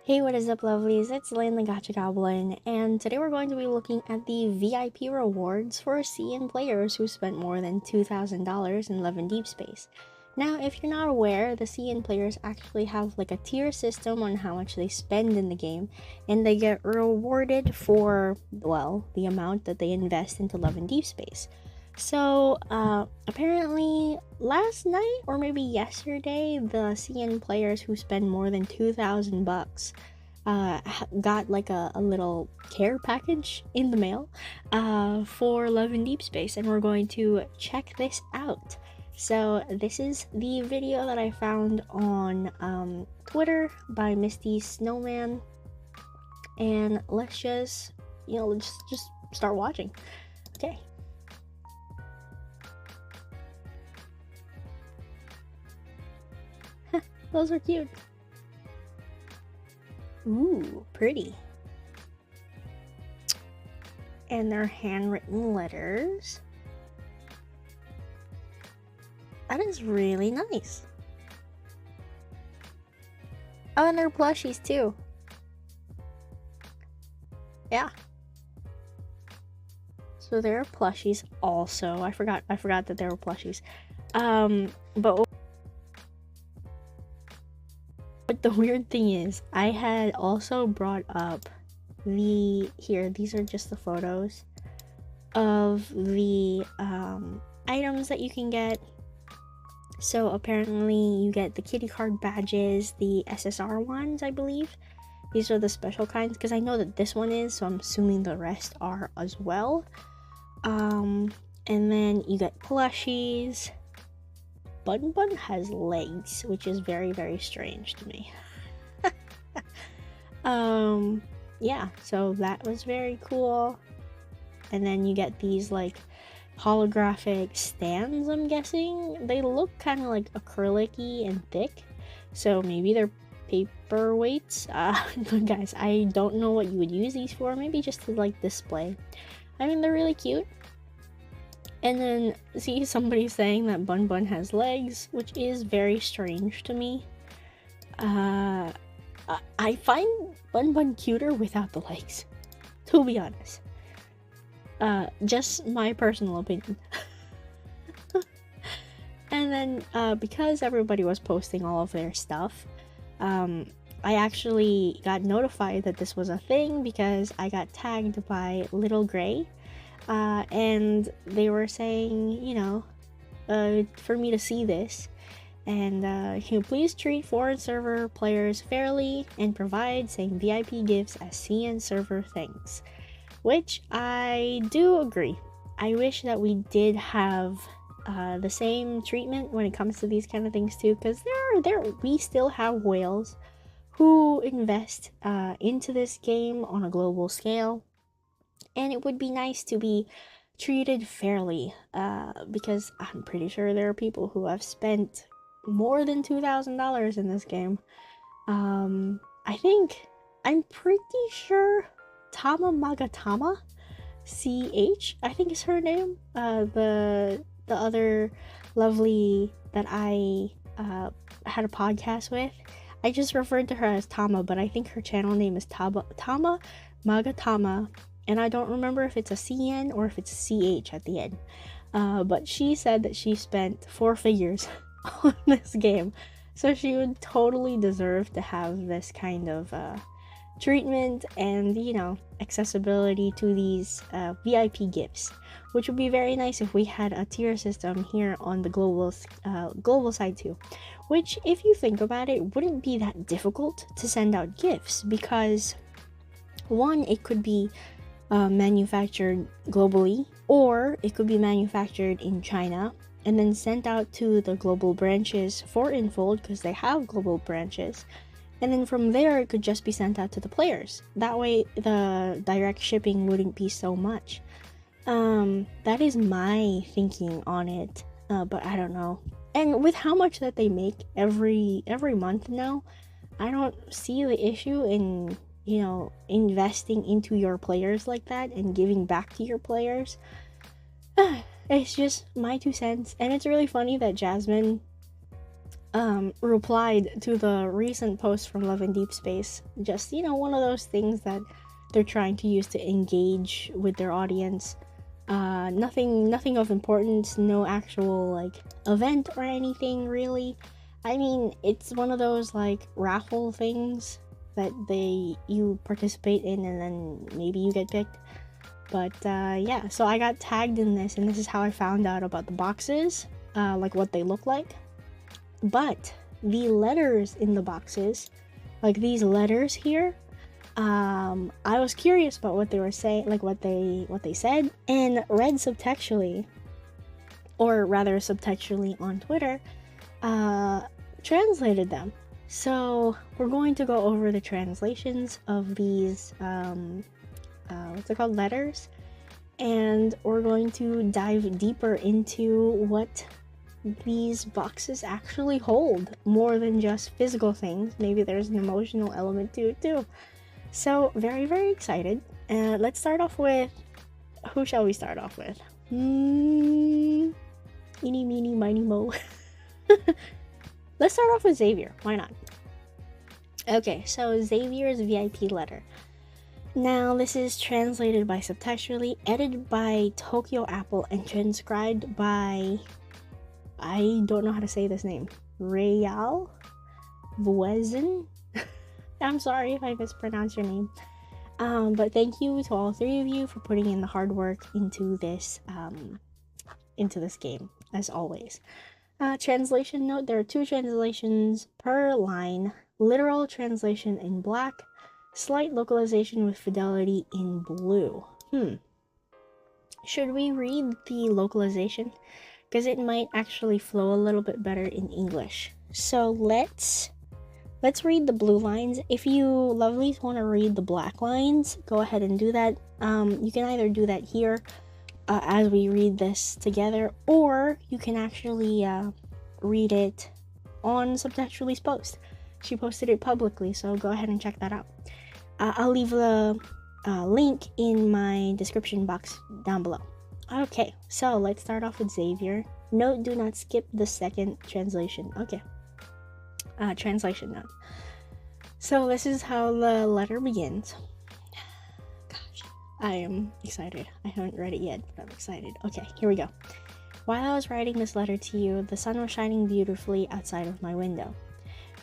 Hey, what is up, lovelies? It's Zayne the Gacha Goblin, and today we're going to be looking at the VIP rewards for CN players who spent more than $2,000 in Love and Deepspace. Now, if you're not aware, the CN players actually have like a tier system on how much they spend in the game, and they get rewarded for, well, the amount that they invest into Love and Deepspace. So, apparently last night or maybe yesterday, the CN players who spend more than 2,000 bucks got like a little care package in the mail for Love and Deepspace, and we're going to check this out. So this is the video that I found on Twitter by Misty Snowman, and let's just, let's just start watching. Okay. Those are cute. Ooh, pretty. And they're handwritten letters. That is really nice. Oh, and they're plushies too. Yeah. So there are plushies also. I forgot that there were plushies. But the weird thing is, I had also brought up these are just the photos of the items that you can get. So apparently you get the kitty card badges, the SSR ones, I believe. These are the special kinds, because I know that this one is, so I'm assuming the rest are as well. And then you get plushies. Bun has legs, which is very, very strange to me. Yeah, so that was very cool. And then you get these like holographic stands, I'm guessing. They look kind of like acrylic-y and thick, so maybe they're paperweights. Guys, I don't know what you would use these for. Maybe just to like display. I mean, they're really cute. And then, see, somebody saying that Bun has legs, which is very strange to me. I find Bun cuter without the legs, to be honest. Just my personal opinion. And then, because everybody was posting all of their stuff, I actually got notified that this was a thing because I got tagged by Little Gray. And they were saying, for me to see this, and please treat foreign server players fairly and provide same VIP gifts as CN server things, which I do agree. I wish that we did have the same treatment when it comes to these kind of things too, because we still have whales who invest into this game on a global scale. And it would be nice to be treated fairly, because I'm pretty sure there are people who have spent more than $2,000 in this game. I'm pretty sure Tama Magatama, CH, I think is her name. The other lovely that I had a podcast with, I just referred to her as Tama, but I think her channel name is Tama Magatama. And I don't remember if it's a CN or if it's a CH at the end. But she said that she spent 4 figures on this game. So she would totally deserve to have this kind of treatment and, accessibility to these VIP gifts. Which would be very nice if we had a tier system here on the global side too. Which, if you think about it, wouldn't be that difficult to send out gifts. Because, one, it could be manufactured globally, or it could be manufactured in China and then sent out to the global branches for Infold, because they have global branches, and then from there it could just be sent out to the players. That way the direct shipping wouldn't be so much. That is my thinking on it, but I don't know. And with how much that they make every month now, I don't see the issue in investing into your players like that and giving back to your players. It's just my 2 cents. And it's really funny that Jasmine replied to the recent post from Love and Deepspace. Just, you know, one of those things that they're trying to use to engage with their audience. Nothing of importance, no actual like event or anything really. I mean, it's one of those like raffle things that you participate in and then maybe you get picked. But yeah, so I got tagged in this, and this is how I found out about the boxes, like what they look like. But the letters in the boxes, like these letters here, I was curious about what they were saying, like what they said, and read subtextually, or rather subtextually on Twitter, translated them. So we're going to go over the translations of these what's it called, letters, and we're going to dive deeper into what these boxes actually hold, more than just physical things. Maybe there's an emotional element to it too. So very, very excited. And let's start off with, who shall we start off with? Eeny, meeny, miny, mo. Let's start off with Xavier. Why not? Okay, so Xavier's VIP letter. Now, this is translated by subtextually, edited by Tokyo Apple, and transcribed by, I don't know how to say this name, Rafayel? I'm sorry if I mispronounce your name. But thank you to all three of you for putting in the hard work into this game, as always. Translation note, there are 2 translations per line, literal translation in black, slight localization with fidelity in blue. Should we read the localization? Because it might actually flow a little bit better in English. So let's read the blue lines. If you lovelies want to read the black lines, go ahead and do that. You can either do that here as we read this together, or you can actually read it on Subtextually's post. She posted it publicly, so go ahead and check that out. I'll leave the link in my description box down below. Okay, so let's start off with Xavier. Note, do not skip the second translation. Okay. Translation note. So this is how the letter begins. Gosh, I am excited. I haven't read it yet, but I'm excited. Okay, here we go. While I was writing this letter to you, the sun was shining beautifully outside of my window.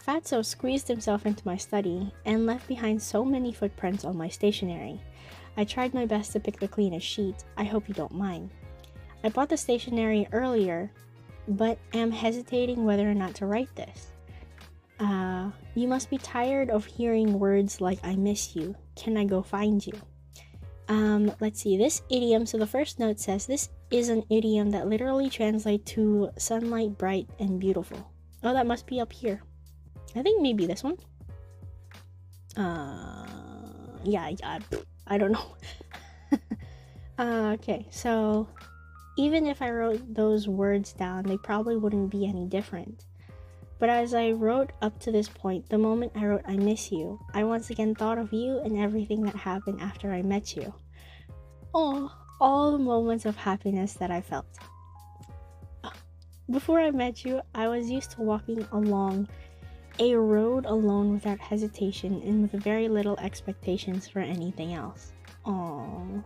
Fatso squeezed himself into my study and left behind so many footprints on my stationery. I tried my best to pick the cleanest sheet. I hope you don't mind. I bought the stationery earlier, but am hesitating whether or not to write this. You must be tired of hearing words like I miss you. Can I go find you? Let's see, this idiom, so the first note says this is an idiom that literally translates to sunlight bright and beautiful. Oh, that must be up here. I think maybe this one. Yeah, I don't know. Okay, so even if I wrote those words down, they probably wouldn't be any different. But as I wrote up to this point, the moment I wrote I miss you, I once again thought of you and everything that happened after I met you. Oh, all the moments of happiness that I felt. Before I met you, I was used to walking along a road alone without hesitation and with very little expectations for anything else. Aww.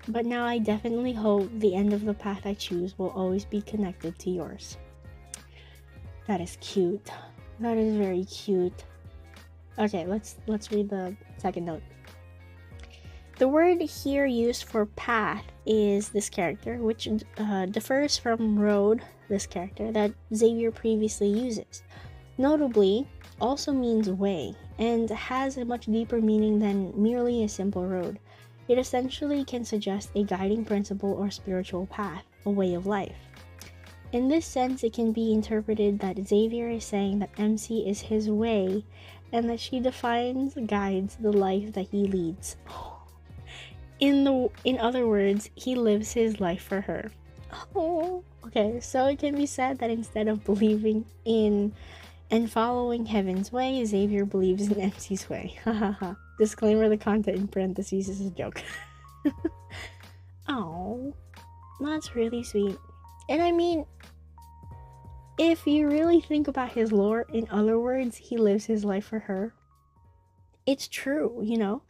But now I definitely hope the end of the path I choose will always be connected to yours. That is cute. That is very cute. Okay, let's read the second note. The word here used for path is this character, which differs from road, this character, that Xavier previously uses. Notably, also means way, and has a much deeper meaning than merely a simple road. It essentially can suggest a guiding principle or spiritual path, a way of life. In this sense, it can be interpreted that Xavier is saying that MC is his way, and that she guides the life that he leads. In other words, he lives his life for her. Oh, okay, so it can be said that instead of believing in and following heaven's way, Xavier believes in MC's way. Hahaha. Disclaimer, the content in parentheses is a joke. Oh, that's really sweet. And I mean, if you really think about his lore, in other words, he lives his life for her. It's true, you know.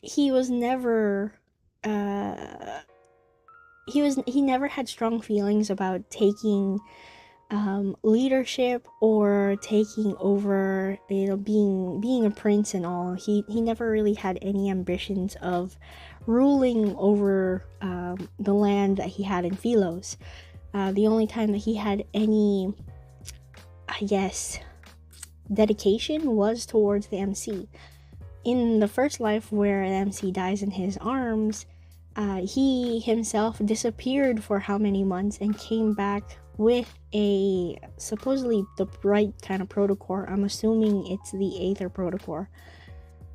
He was never he never had strong feelings about taking leadership or taking over, you know, being a prince and all. He never really had any ambitions of ruling over the land that he had in Philos. The only time that he had any, I guess, dedication was towards the MC. In the first life, where the MC dies in his arms, he himself disappeared for how many months and came back with a supposedly the right kind of protocore. I'm assuming it's the Aether protocore,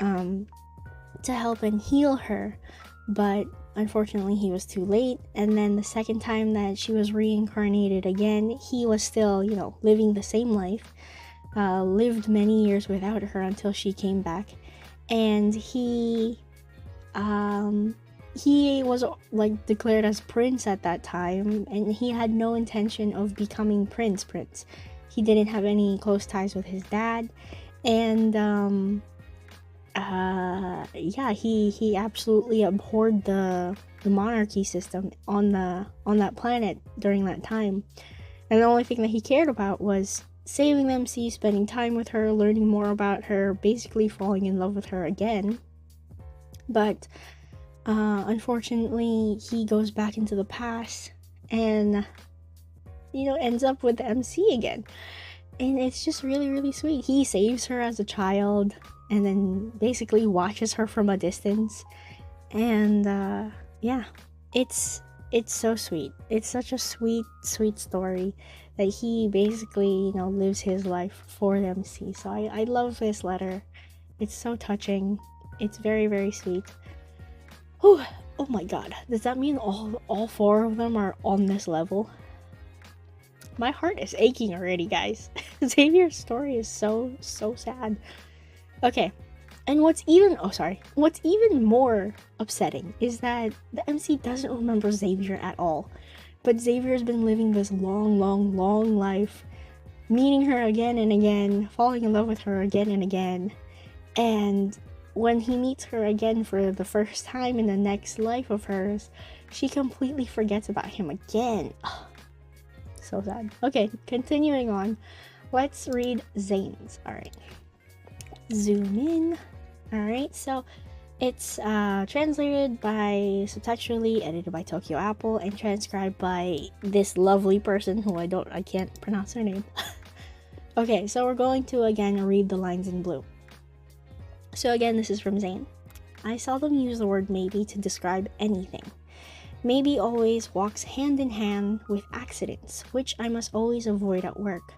to help and heal her, but unfortunately he was too late. And then the second time that she was reincarnated again, he was still, you know, living the same life, lived many years without her until she came back. And he was like declared as prince at that time, and he had no intention of becoming prince. He didn't have any close ties with his dad, and yeah, he absolutely abhorred the monarchy system on that planet during that time. And the only thing that he cared about was saving the MC, spending time with her, learning more about her, basically falling in love with her again. But unfortunately, he goes back into the past and, you know, ends up with the MC again. And it's just really, really sweet. He saves her as a child and then basically watches her from a distance. And yeah, it's so sweet. It's such a sweet story that he basically, you know, lives his life for the MC. So I love this letter. It's so touching. It's very, very sweet. Oh my god. Does that mean all four of them are on this level? My heart is aching already, guys. Xavier's story is so sad. Okay. And what's even more upsetting is that the MC doesn't remember Xavier at all. But Xavier's been living this long life, meeting her again and again, falling in love with her again and again. And when he meets her again for the first time in the next life of hers, she completely forgets about him again. Ugh, so sad. Okay, continuing on. Let's read Zayne's. Alright. Zoom in. Alright, so it's translated by subtextually, edited by Tokyo Apple, and transcribed by this lovely person who I can't pronounce her name. Okay, so we're going to again read the lines in blue. So again, this is from Zayne. I seldom use the word maybe to describe anything. Maybe always walks hand in hand with accidents, which I must always avoid at work.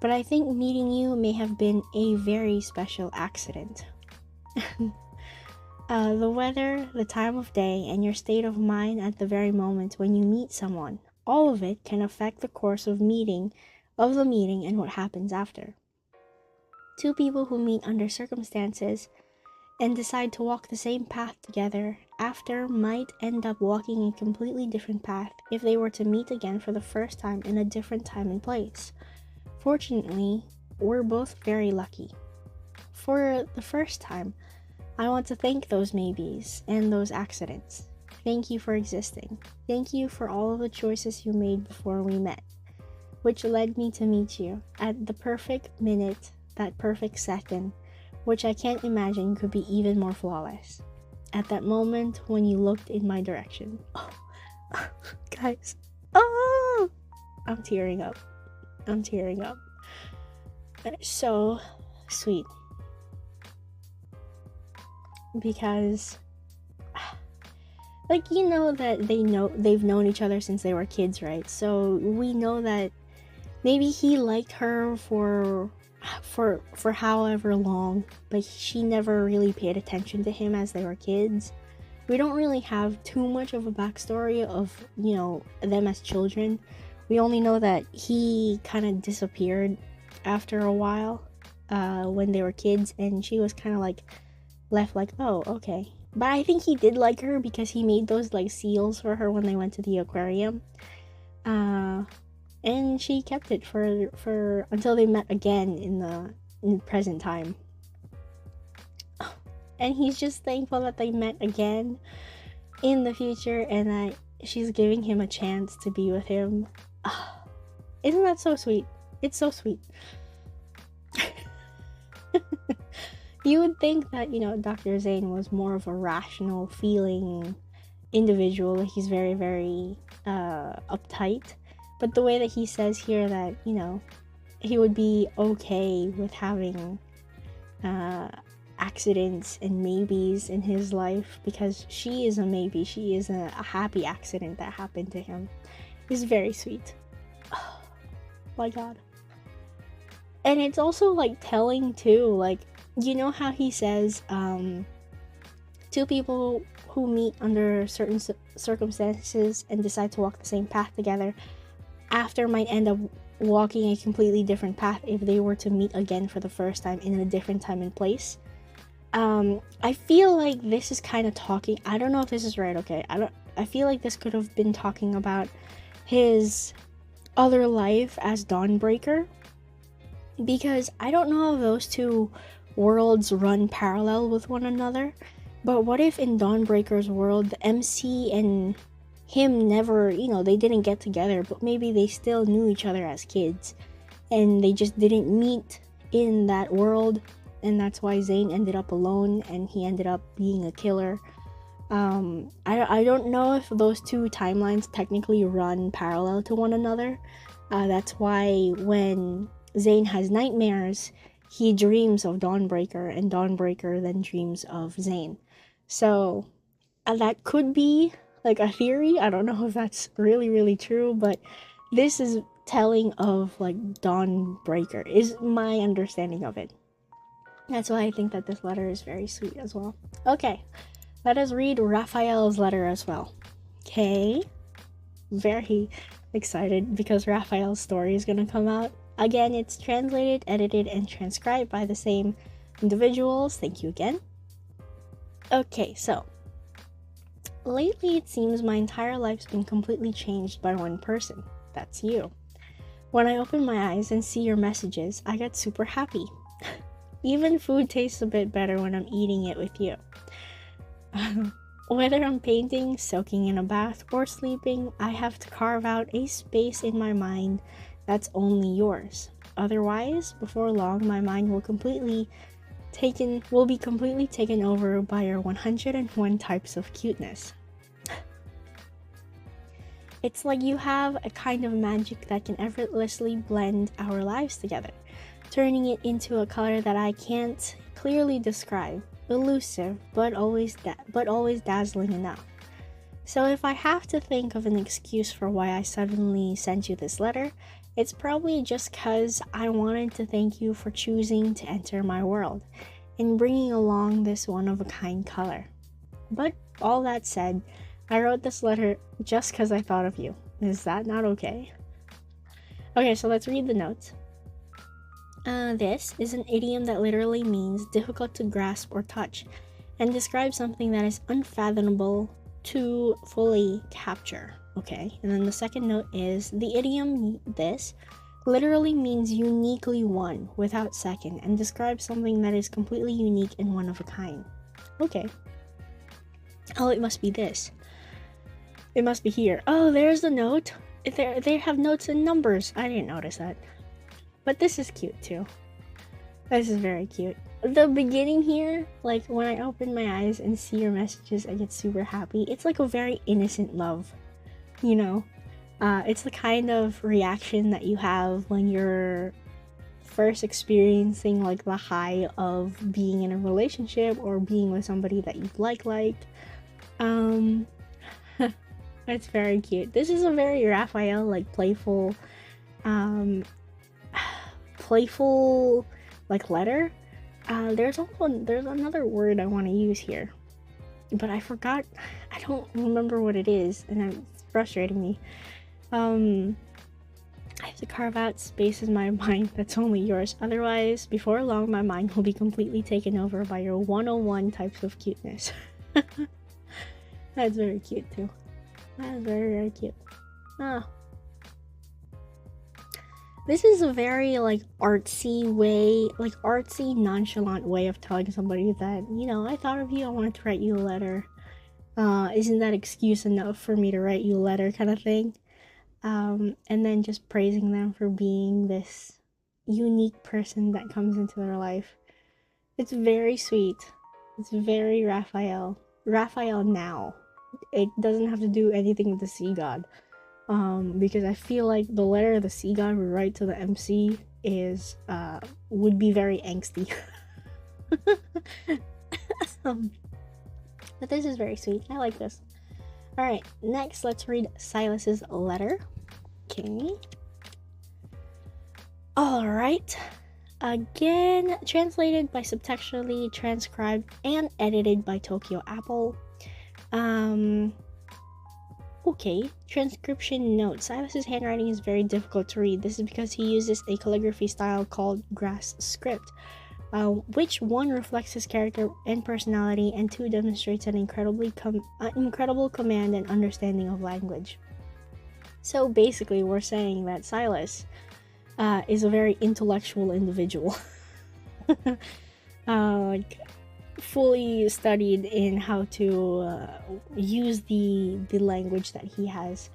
But I think meeting you may have been a very special accident. The weather, the time of day, and your state of mind at the very moment when you meet someone, all of it can affect the course of the meeting and what happens after. Two people who meet under circumstances and decide to walk the same path together after might end up walking a completely different path if they were to meet again for the first time in a different time and place. Fortunately, we're both very lucky. For the first time, I want to thank those maybes and those accidents. Thank you for existing. Thank you for all of the choices you made before we met, which led me to meet you at the perfect minute, that perfect second, which I can't imagine could be even more flawless. At that moment when you looked in my direction. Oh, guys. Oh, I'm tearing up. It's so sweet. Because, like, you know that they've known each other since they were kids, right? So we know that maybe he liked her for however long, but she never really paid attention to him as they were kids. We don't really have too much of a backstory of, you know, them as children. We only know that he kind of disappeared after a while when they were kids, and she was kind of like left like, oh, okay. But I think he did like her because he made those like seals for her when they went to the aquarium. And and she kept it for until they met again in the present time. And he's just thankful that they met again in the future and that she's giving him a chance to be with him. Isn't that so sweet? It's so sweet. You would think that, you know, Dr. Zayne was more of a rational feeling individual. He's very, very uptight. But the way that he says here that, you know, he would be okay with having accidents and maybes in his life because she is a maybe. She is a happy accident that happened to him. It's very sweet. Oh, my God. And it's also like telling too, like, you know how he says two people who meet under certain circumstances and decide to walk the same path together after might end up walking a completely different path if they were to meet again for the first time in a different time and place. I feel like this is kind of talking, I don't know if this is right, okay, I feel like this could have been talking about his other life as Dawnbreaker, because I don't know if those two worlds run parallel with one another, but what if in Dawnbreaker's world the MC and him never, you know, they didn't get together, but maybe they still knew each other as kids and they just didn't meet in that world, and that's why Zayne ended up alone and he ended up being a killer. I don't know if those two timelines technically run parallel to one another. That's why when Zayne has nightmares, he dreams of Dawnbreaker, and Dawnbreaker then dreams of Zayne. So that could be like a theory. I don't know if that's really, really true, but this is telling of like Dawnbreaker is my understanding of it. That's why I think that this letter is very sweet as well. Okay, let us read Rafayel's letter as well. Okay, very excited because Rafayel's story is gonna come out. Again, it's translated, edited, and transcribed by the same individuals. Thank you again. Okay, so lately it seems my entire life's been completely changed by one person. That's you. When I open my eyes and see your messages, I get super happy. Even food tastes a bit better when I'm eating it with you. Whether I'm painting, soaking in a bath, or sleeping, I have to carve out a space in my mind that's only yours. Otherwise, before long, my mind will be completely taken over by your 101 types of cuteness. It's like you have a kind of magic that can effortlessly blend our lives together, turning it into a color that I can't clearly describe, elusive, but always dazzling enough. So if I have to think of an excuse for why I suddenly sent you this letter, it's probably just cause I wanted to thank you for choosing to enter my world and bringing along this one-of-a-kind color. But all that said, I wrote this letter just cause I thought of you. Is that not okay? Okay, so let's read the notes. This is an idiom that literally means difficult to grasp or touch and describes something that is unfathomable to fully capture. Okay, and then the second note is the idiom this literally means uniquely one without second and describes something that is completely unique and one of a kind. Okay. Oh, it must be this. It must be here. Oh, there's the note. They have notes and numbers. I didn't notice that. But this is cute too. This is very cute. The beginning here, like when I open my eyes and see your messages, I get super happy. It's like a very innocent love, you know? It's the kind of reaction that you have when you're first experiencing like the high of being in a relationship or being with somebody that you like. It's very cute. This is a very Rafayel, like playful like letter. There's another word I want to use here, but I forgot. I don't remember what it is, and it's frustrating me. I have to carve out space in my mind that's only yours. Otherwise, before long, my mind will be completely taken over by your 101 types of cuteness. That's very cute too. That is very, very cute. Ah. This is a very, like, artsy way, like, artsy, nonchalant way of telling somebody that, you know, I thought of you, I wanted to write you a letter. Isn't that excuse enough for me to write you a letter, kind of thing? And then just praising them for being this unique person that comes into their life. It's very sweet. It's very Raphael. Raphael now. It doesn't have to do anything with the sea god. Because I feel like the letter the sea god would write to the MC is would be very angsty. But this is very sweet. I like this. Alright, next let's read Sylus's letter. Okay. Alright. Again, translated by subtextually, transcribed, and edited by Tokyo Apple. Okay, transcription note. Sylus's handwriting is very difficult to read. This is because he uses a calligraphy style called grass script, which one reflects his character and personality, and two demonstrates an incredible command and understanding of language. So basically, we're saying that Sylus is a very intellectual individual. Like, fully studied in how to use the language that he has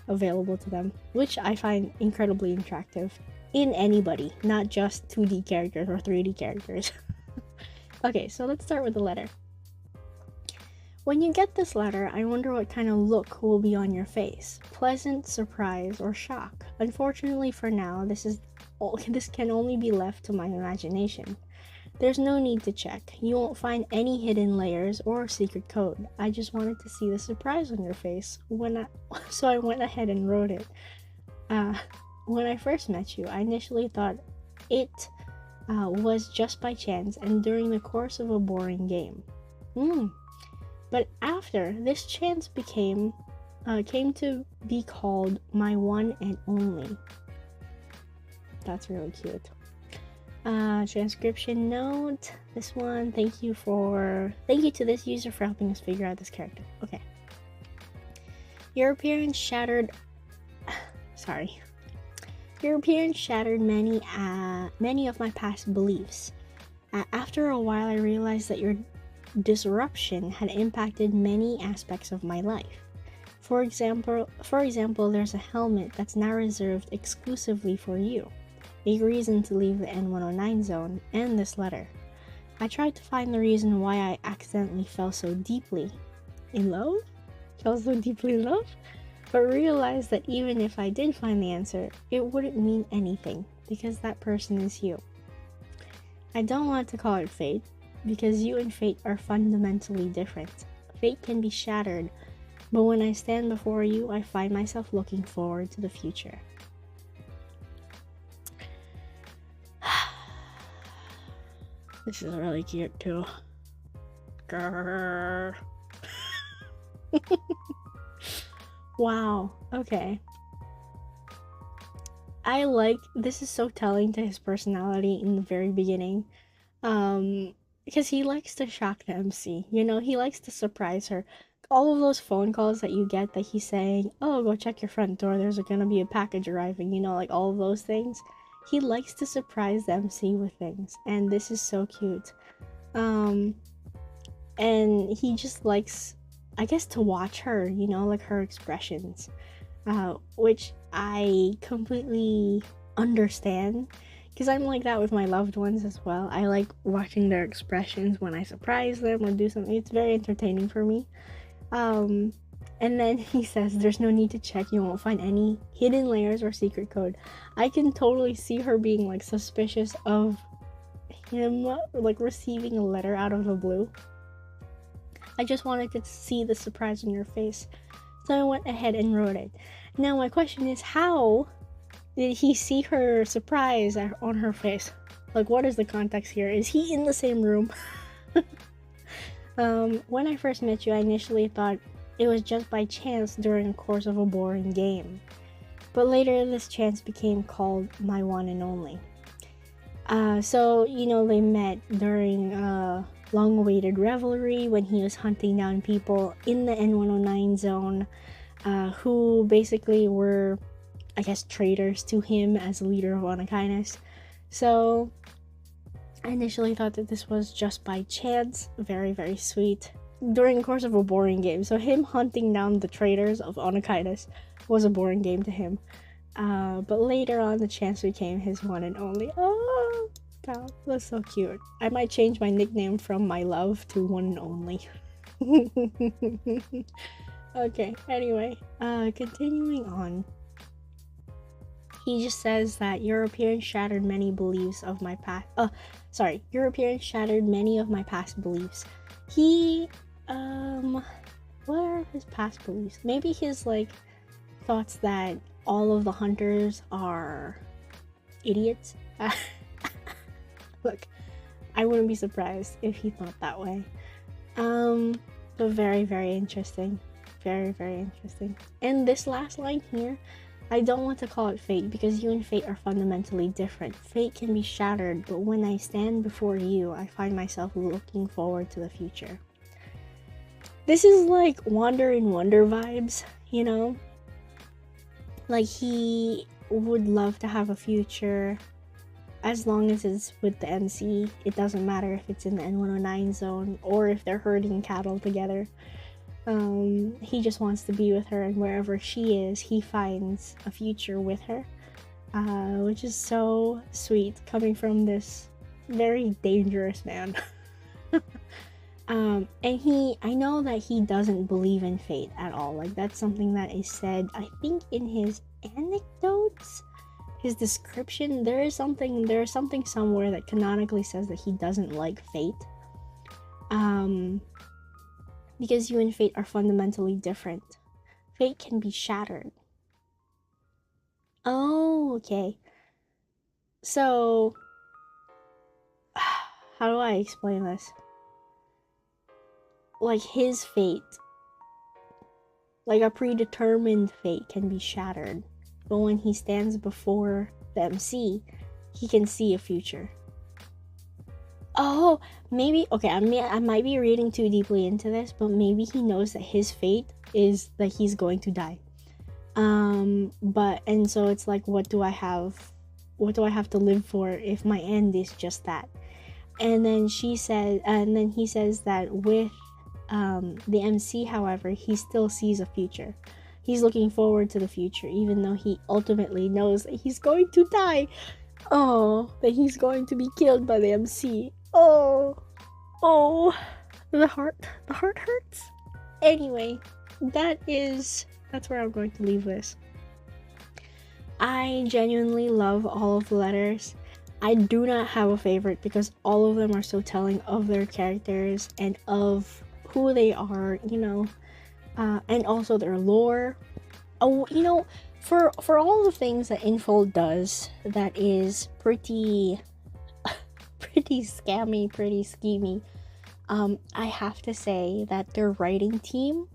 available to them, which I find incredibly attractive in anybody, not just 2D characters or 3D characters. Okay, so let's start with the letter. When you get this letter, I wonder what kind of look will be on your face. Pleasant, surprise, or shock. Unfortunately for now, this can only be left to my imagination. There's no need to check. You won't find any hidden layers or secret code. I just wanted to see the surprise on your face so I went ahead and wrote it. When I first met you, I initially thought it was just by chance and during the course of a boring game. But after, this chance came to be called my one and only. That's really cute. Transcription note. This one, thank you to this user for helping us figure out this character. Okay. Your appearance shattered many of my past beliefs. After a while, I realized that your disruption had impacted many aspects of my life. For example, there's a helmet that's now reserved exclusively for you. A reason to leave the N109 zone, and this letter. I tried to find the reason why I accidentally fell so deeply in love, but realized that even if I did find the answer, it wouldn't mean anything, because that person is you. I don't want to call it fate, because you and fate are fundamentally different. Fate can be shattered, but when I stand before you, I find myself looking forward to the future. This is really cute too. Grrr. Wow, okay. This is so telling to his personality in the very beginning. Because he likes to shock the MC, you know, he likes to surprise her. All of those phone calls that you get that he's saying, oh, go check your front door, there's gonna be a package arriving, you know, like all of those things. He likes to surprise the MC with things, and this is so cute. And he just likes, I guess, to watch her, you know, like her expressions, which I completely understand, because I'm like that with my loved ones as well. I like watching their expressions when I surprise them or do something. It's very entertaining for me. And then he says, there's no need to check, you won't find any hidden layers or secret code. I can totally see her being like suspicious of him like receiving a letter out of the blue. I just wanted to see the surprise on your face, so I went ahead and wrote it. Now my question is, how did he see her surprise on her face? Like, what is the context here? Is he in the same room? When I first met you, I initially thought it was just by chance during the course of a boring game. But later, this chance became called my one and only. So, you know, they met during a long-awaited revelry when he was hunting down people in the N109 zone who basically were I guess, traitors to him as leader of Onakainus. So I initially thought that this was just by chance. Very, very sweet. During the course of a boring game. So him hunting down the traitors of Onakainus was a boring game to him. But later on, the chance became his one and only. Oh, that's so cute. I might change my nickname from My Love to One and Only. Okay, anyway, continuing on. He just says that your appearance shattered many beliefs of my past. Your appearance shattered many of my past beliefs. He, what are his past beliefs? Maybe his, like, thoughts that all of the hunters are idiots. Look, I wouldn't be surprised if he thought that way. But very, very interesting. Very, very interesting. And this last line here, I don't want to call it fate because you and fate are fundamentally different. Fate can be shattered, but when I stand before you, I find myself looking forward to the future. This is like Wander in Wonder vibes, you know? Like, he would love to have a future as long as it's with the MC. It doesn't matter if it's in the N109 zone or if they're herding cattle together. He just wants to be with her, and wherever she is, he finds a future with her, which is so sweet coming from this very dangerous man. And I know that he doesn't believe in fate at all. Like, that's something that is said, I think, in his anecdotes, his description. There's something somewhere that canonically says that he doesn't like fate. Because you and fate are fundamentally different. Fate can be shattered. Oh, okay. So, how do I explain this? Like, his fate, like a predetermined fate, can be shattered. But when he stands before the MC, he can see a future. Oh, maybe, okay, I might be reading too deeply into this, but maybe he knows that his fate is that he's going to die. And so it's like, what do I have to live for if my end is just that? And then he says that with the MC, however, he still sees a future. He's looking forward to the future, even though he ultimately knows that he's going to die. Oh, that he's going to be killed by the MC. Oh, the heart hurts. Anyway, that's where I'm going to leave this. I genuinely love all of the letters. I do not have a favorite because all of them are so telling of their characters and of who they are, you know, and also their lore. Oh, you know, for all the things that Infold does that is pretty scammy, pretty schemy, I have to say that the writing team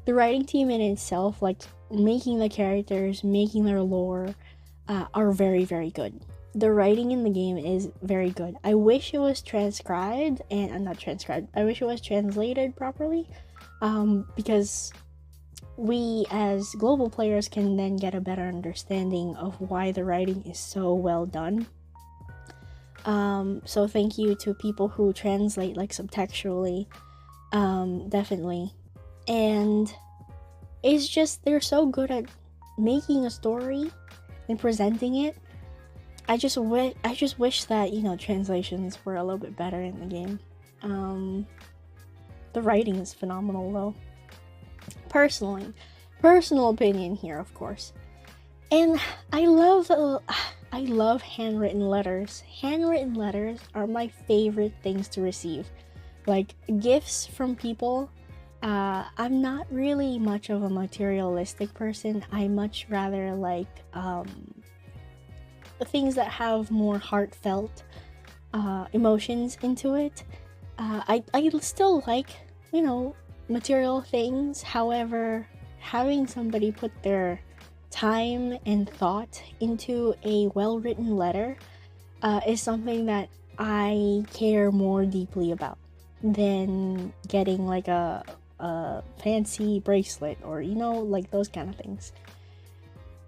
in itself, like making the characters, making their lore, are very, very good. The writing in the game is very good. I wish it was transcribed, and not transcribed. I wish it was translated properly, because we as global players can then get a better understanding of why the writing is so well done. So thank you to people who translate, like, subtextually, definitely. And it's just, they're so good at making a story and presenting it. I just wish that, you know, translations were a little bit better in the game. The writing is phenomenal, though. Personal opinion here, of course. And I love handwritten letters. Handwritten letters are my favorite things to receive. Like, gifts from people. I'm not really much of a materialistic person. I much rather like things that have more heartfelt emotions into it. I still like, you know, material things. However, having somebody put their time and thought into a well-written letter is something that I care more deeply about than getting like a fancy bracelet or, you know, like those kind of things.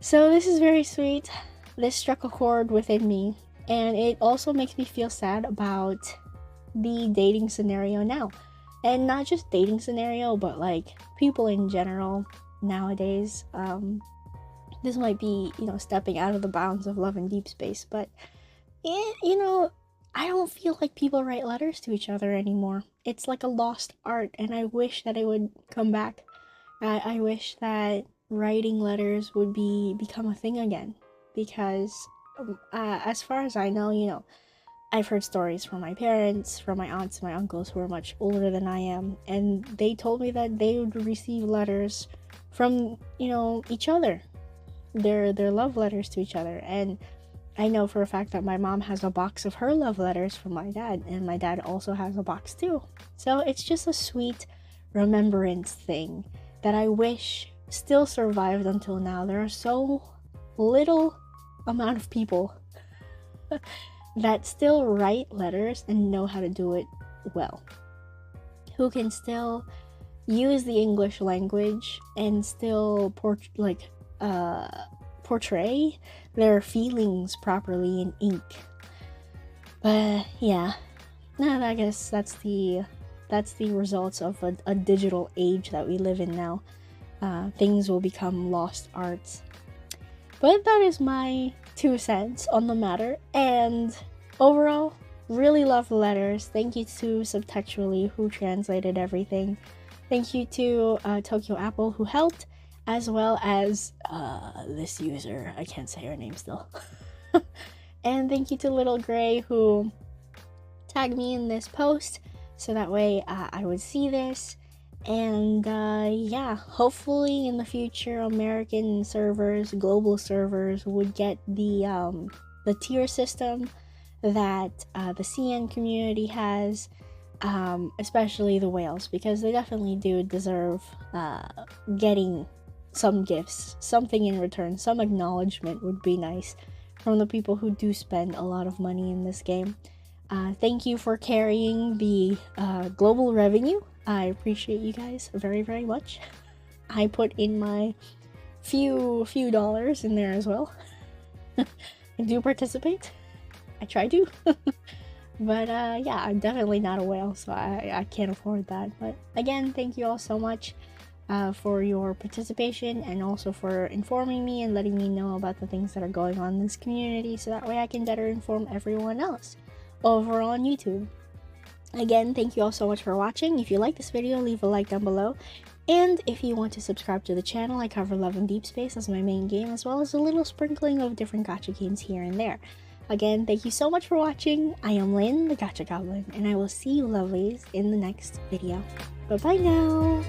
So this is very sweet. This struck a chord within me, and it also makes me feel sad about the dating scenario now. And not just dating scenario, but like people in general nowadays. This might be, stepping out of the bounds of love and deep space, but I don't feel like people write letters to each other anymore. It's like a lost art, and I wish that it would come back. I wish that writing letters would become a thing again, because as far as I know, I've heard stories from my parents, from my aunts, my uncles who are much older than I am, and they told me that they would receive letters from, each other, their love letters to each other. And I know for a fact that my mom has a box of her love letters from my dad, and my dad also has a box too. So it's just a sweet remembrance thing that I wish still survived until now. There are so little amount of people that still write letters and know how to do it well, who can still use the English language and still portray their feelings properly in ink. But yeah, I guess that's the results of a digital age that we live in now. Things will become lost arts. But that is my 2 cents on the matter, and overall, really love the letters. Thank you to Subtextually who translated everything. Thank you to Tokyo Apple who helped, as well as this user. I can't say her name still. And thank you to Little Gray who tagged me in this post, so that way I would see this. And yeah, hopefully in the future American servers, global servers would get the tier system that the CN community has, especially the whales, because they definitely do deserve getting some gifts, something in return. Some acknowledgement would be nice from the people who do spend a lot of money in this game. Thank you for carrying the global revenue. I appreciate you guys very, very much. I put in my few dollars in there as well. I do participate. I try to. But yeah, I'm definitely not a whale, so I can't afford that. But again, thank you all so much for your participation, and also for informing me and letting me know about the things that are going on in this community, so that way I can better inform everyone else over on YouTube. Again, thank you all so much for watching. If you like this video, leave a like down below. And if you want to subscribe to the channel, I cover Love and Deepspace as my main game, as well as a little sprinkling of different gacha games here and there. Again, thank you so much for watching. I am Lynn, the Gacha Goblin, and I will see you lovelies in the next video. Bye-bye now!